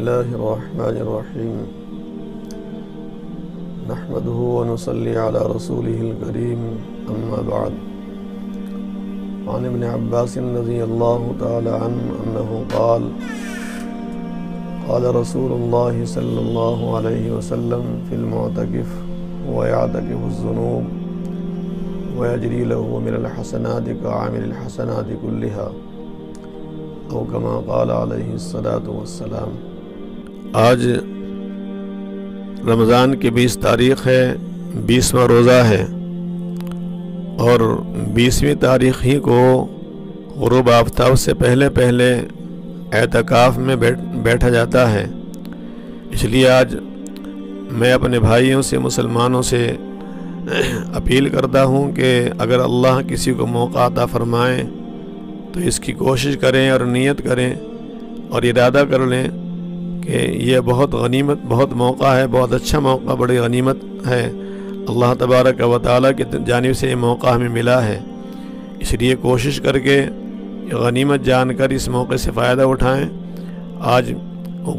الله الرحمن الرحيم نحمده ونصلي على رسوله الكريم أما بعد عن ابن عباس رضي الله تعالى عنه أنه قال قال رسول الله صلى الله عليه وسلم في المعتكف ويعتكف الذنوب ويجري له من الحسنات كعامل الحسنات كلها او كما قال علیہ الصلاۃ والسلام۔ آج رمضان کی 20 تاریخ ہے، 20واں روزہ ہے، اور 20ویں تاریخ ہی کو غروب آفتاب سے پہلے اعتکاف میں بیٹھا جاتا ہے۔ اس لیے آج میں اپنے بھائیوں سے، مسلمانوں سے اپیل کرتا ہوں کہ اگر اللہ کسی کو موقع عطا فرمائیں تو اس کی کوشش کریں اور نیت کریں اور ارادہ کر لیں کہ یہ بہت موقع ہے، بہت اچھا موقع، بڑی غنیمت ہے۔ اللہ تبارک و تعالیٰ کی جانب سے یہ موقع ہمیں ملا ہے، اس لیے کوشش کر کے یہ غنیمت جان کر اس موقع سے فائدہ اٹھائیں۔ آج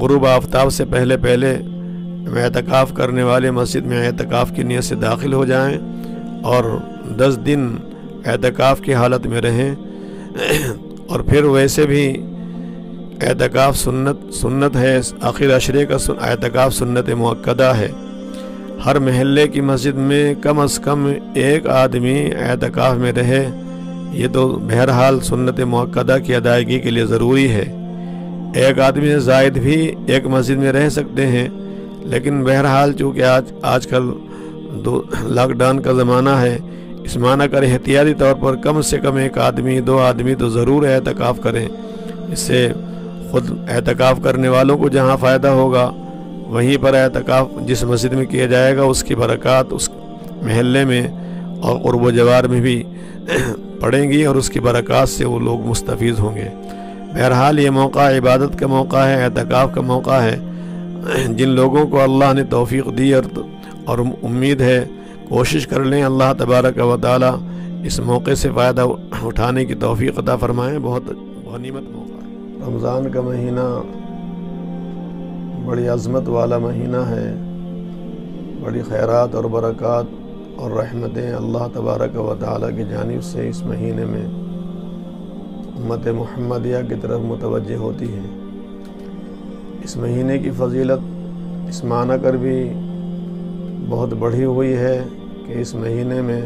غروب آفتاب سے پہلے اعتکاف کرنے والے مسجد میں اعتکاف کی نیت سے داخل ہو جائیں اور 10 دن اعتکاف کی حالت میں رہیں، اور پھر ویسے بھی اعتکاف سنت ہے، آخر عشرے کا اعتکاف سنت مؤکدہ ہے۔ ہر محلے کی مسجد میں کم از کم ایک آدمی اعتکاف میں رہے، یہ تو بہرحال سنت مؤکدہ کی ادائیگی کے لیے ضروری ہے۔ ایک آدمی سے زائد بھی ایک مسجد میں رہ سکتے ہیں، لیکن بہرحال چونکہ آج کل لاک ڈاؤن کا زمانہ ہے، اس معنی کر احتیاطی طور پر کم سے کم ایک آدمی، 2 آدمی تو ضرور اعتکاف کریں۔ اس سے خود اعتکاف کرنے والوں کو جہاں فائدہ ہوگا، وہیں پر اعتکاف جس مسجد میں کیا جائے گا اس کی برکات اس محلے میں اور قرب و جوار میں بھی پڑیں گی، اور اس کی برکات سے وہ لوگ مستفید ہوں گے۔ بہرحال یہ موقع عبادت کا موقع ہے، اعتکاف کا موقع ہے۔ جن لوگوں کو اللہ نے توفیق دی اور امید ہے، کوشش کر لیں اللہ تبارک و تعالی اس موقع سے فائدہ اٹھانے کی توفیق عطا فرمائیں۔ بہت غنیمت موقع ہے۔ رمضان کا مہینہ بڑی عظمت والا مہینہ ہے، بڑی خیرات اور برکات اور رحمتیں اللہ تبارک و تعالی کی جانب سے اس مہینے میں امت محمدیہ کی طرف متوجہ ہوتی ہے۔ اس مہینے کی فضیلت اس معنی کر بھی بہت بڑھی ہوئی ہے کہ اس مہینے میں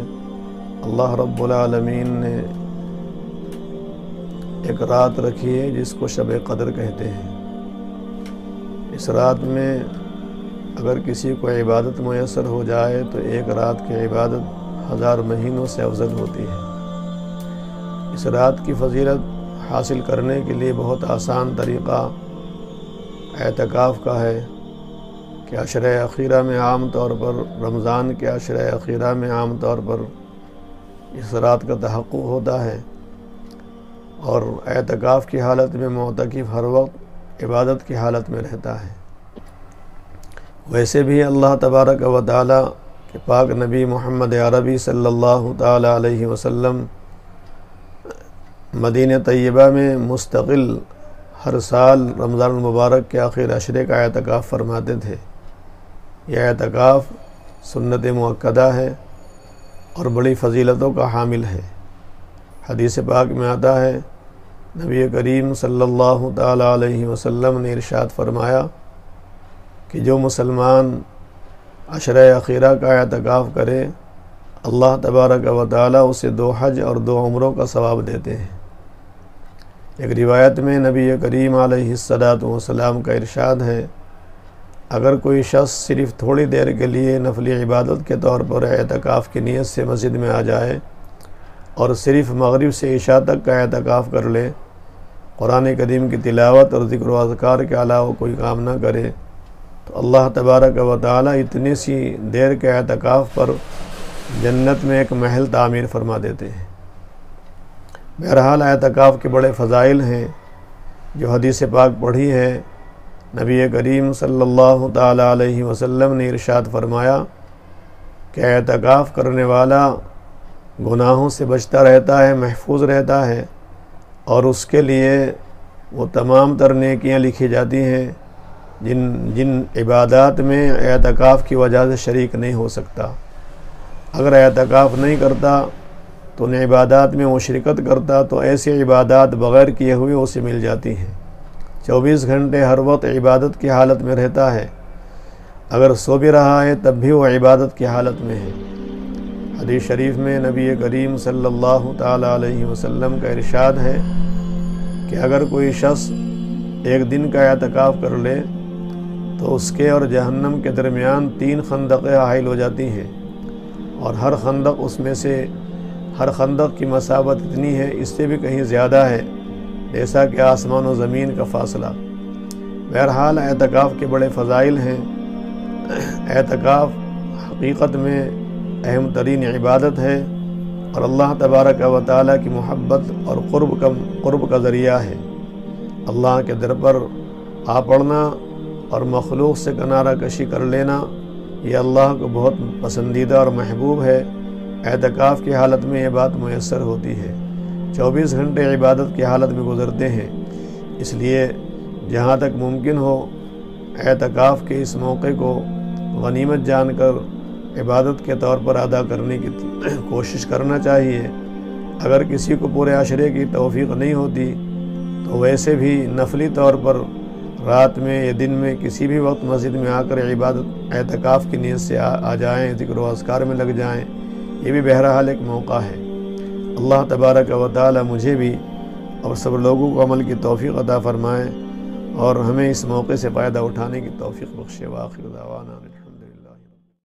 اللہ رب العالمین نے ایک رات رکھی ہے جس کو شب قدر کہتے ہیں۔ اس رات میں اگر کسی کو عبادت میسر ہو جائے تو ایک رات کی عبادت 1000 مہینوں سے افضل ہوتی ہے۔ اس رات کی فضیلت حاصل کرنے کے لیے بہت آسان طریقہ اعتکاف کا ہے کہ عشرہ اخیرہ میں عام طور پر، رمضان کے عشرہ اخیرہ میں عام طور پر اس رات کا تحقق ہوتا ہے، اور اعتکاف کی حالت میں معتکف ہر وقت عبادت کی حالت میں رہتا ہے۔ ویسے بھی اللہ تبارک و تعالی کے پاک نبی محمد عربی صلی اللہ تعالی علیہ وسلم مدینہ طیبہ میں مستقل ہر سال رمضان المبارک کے آخر عشرے کا اعتکاف فرماتے تھے۔ یہ اعتکاف سنت مؤکدہ ہے اور بڑی فضیلتوں کا حامل ہے۔ حدیث پاک میں آتا ہے، نبی کریم صلی اللہ تعالی علیہ وسلم نے ارشاد فرمایا کہ جو مسلمان عشرہ اخیرہ کا اعتکاف کرے، اللہ تبارک و تعالی اسے 2 حج اور 2 عمروں کا ثواب دیتے ہیں۔ ایک روایت میں نبی کریم علیہ الصلاۃ والسلام کا ارشاد ہے، اگر کوئی شخص صرف تھوڑی دیر کے لیے نفلی عبادت کے طور پر اعتکاف کی نیت سے مسجد میں آ جائے اور صرف مغرب سے عشاء تک کا اعتکاف کر لے، قرآن کریم کی تلاوت اور ذکر و اذکار کے علاوہ کوئی کام نہ کرے، تو اللہ تبارک و تعالی اتنی سی دیر کے اعتکاف پر جنت میں ایک محل تعمیر فرما دیتے ہیں۔ بہرحال اعتکاف کے بڑے فضائل ہیں جو حدیث پاک پڑھی ہے۔ نبی کریم صلی اللہ تعالی علیہ وسلم نے ارشاد فرمایا کہ اعتکاف کرنے والا گناہوں سے بچتا رہتا ہے، محفوظ رہتا ہے، اور اس کے لیے وہ تمام تر نیکیاں لکھی جاتی ہیں جن عبادات میں اعتکاف کی وجہ سے شریک نہیں ہو سکتا۔ اگر اعتکاف نہیں کرتا تو ان عبادات میں وہ شرکت کرتا تو ایسی عبادات بغیر کیے ہوئے اسے مل جاتی ہیں۔ 24 گھنٹے ہر وقت عبادت کی حالت میں رہتا ہے، اگر سو بھی رہا ہے تب بھی وہ عبادت کی حالت میں ہے۔ حدیث شریف میں نبی کریم صلی اللہ تعالیٰ علیہ وسلم کا ارشاد ہے کہ اگر کوئی شخص ایک دن کا اعتکاف کر لے تو اس کے اور جہنم کے درمیان 3 خندقیں حائل ہو جاتی ہیں، اور ہر خندق اس میں سے ہر خندق کی مسافت اتنی ہے، اس سے بھی کہیں زیادہ ہے جیسا کہ آسمان و زمین کا فاصلہ۔ بہرحال اعتکاف کے بڑے فضائل ہیں۔ اعتکاف حقیقت میں اہم ترین عبادت ہے اور اللہ تبارک و تعالیٰ کی محبت اور قرب کا ذریعہ ہے۔ اللہ کے در پر آ پڑنا اور مخلوق سے کنارہ کشی کر لینا یہ اللہ کو بہت پسندیدہ اور محبوب ہے۔ اعتکاف کی حالت میں یہ بات میسر ہوتی ہے۔ 24 گھنٹے عبادت کی حالت میں گزرتے ہیں، اس لیے جہاں تک ممکن ہو اعتکاف کے اس موقع کو غنیمت جان کر عبادت کے طور پر ادا کرنے کی کوشش کرنا چاہیے۔ اگر کسی کو پورے عشرے کی توفیق نہیں ہوتی تو ویسے بھی نفلی طور پر رات میں یا دن میں کسی بھی وقت مسجد میں آ کر اعتکاف کی نیت سے آ جائیں، ذکر و اذکار میں لگ جائیں، یہ بھی بہرحال ایک موقع ہے۔ اللہ تبارک و تعالی مجھے بھی اور سب لوگوں کو عمل کی توفیق عطا فرمائے اور ہمیں اس موقع سے فائدہ اٹھانے کی توفیق بخشے۔ وآخر دعوانا